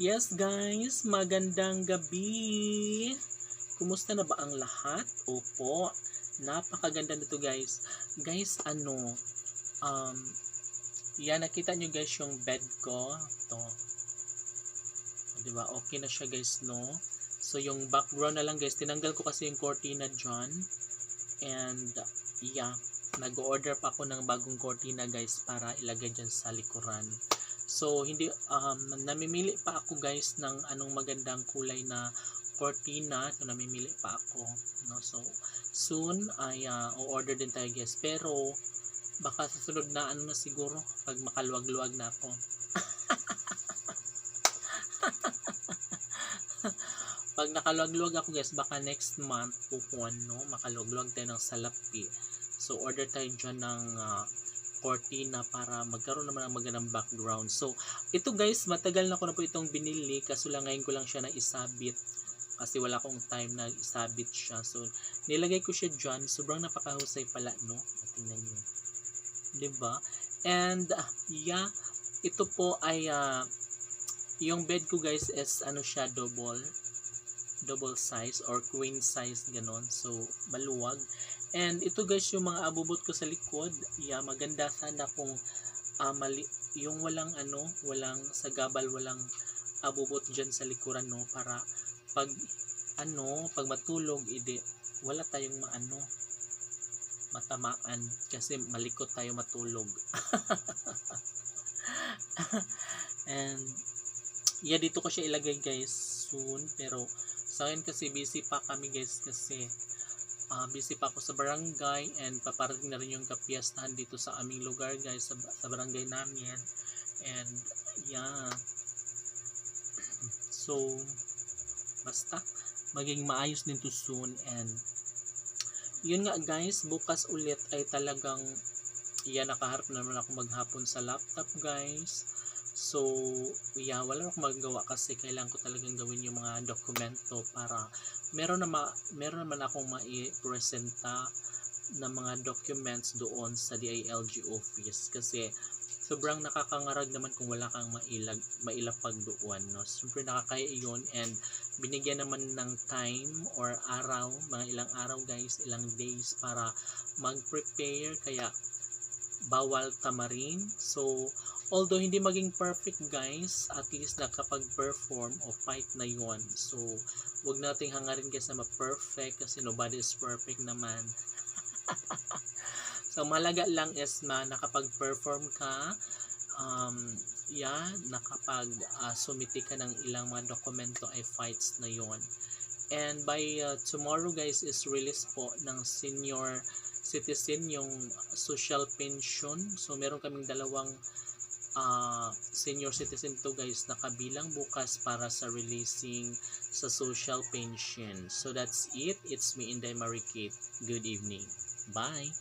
Yes guys, magandang gabi. Kumusta na ba ang lahat? Opo, napakaganda nito guys. Guys, um, yan, nakita nyo guys yung bed ko. Ito, diba? Okay na siya guys, no? So, yung background na lang guys, tinanggal ko kasi yung cortina dyan. And, yeah, nag-order pa ako ng bagong cortina guys para ilagay dyan sa likuran. So, namimili pa ako guys ng anong magandang kulay na cortina. So, namimili pa ako. No? So, soon, ay o-order din tayo guys. Pero, baka sa sunod na na siguro, pag makaluwag-luwag na ako. Pag nakaluwag-luwag ako guys, baka next month, makaluwag-luwag tayo ng salapi. So, order tayo dyan ng cortina para magkaroon naman ng magandang background. So, ito guys, matagal na ko na po itong binili kaso lang ngayon ko lang siya na isabit kasi wala akong time na isabit siya. So, nilagay ko siya dyan. Sobrang napakahusay pala, no? Tingnan nyo. Diba? And, yeah, ito po ay, yung bed ko guys is, siya, double size or queen size, ganon. So, maluwag. And ito guys yung mga abubot ko sa likod. Yeah, maganda sana kung yung walang sagabal, walang abubot dyan sa likuran, no, para pag matulog, wala tayong matamaan kasi malikot tayo matulog. And yeah, dito ko siya ilagay guys soon, pero sa akin kasi busy pa kami guys kasi busy pa ako sa barangay and paparating na rin yung kapiyastahan dito sa aming lugar guys, sa barangay namin. And yeah, so basta maging maayos din to soon. And yun nga guys, bukas ulit ay talagang nakaharap naman ako maghapon sa laptop guys. So yeah, wala akong magagawa kasi kailangan ko talagang gawin yung mga dokumento para meron naman akong mai-presenta na mga documents doon sa DILG office kasi sobrang nakakangarag naman kung wala kang mailapag doon, no? Siyempre nakakaya yun, and binigyan naman ng time or araw, mga ilang araw guys, ilang days para mag-prepare, kaya bawal tamarin. So although hindi maging perfect guys, at least nakapag-perform o fight na yun. So wag nating hangarin guys na ma-perfect kasi nobody is perfect naman. So malaga lang is nakapag-perform ka, nakapag-sumiti ka ng ilang mga dokumento ay fights na yon. And by tomorrow guys is release po ng senior citizen yung social pension. So meron kaming dalawang senior citizen to guys na kabilang bukas para sa releasing sa social pension. So that's it. It's me, Inday Marikit. Good evening. Bye.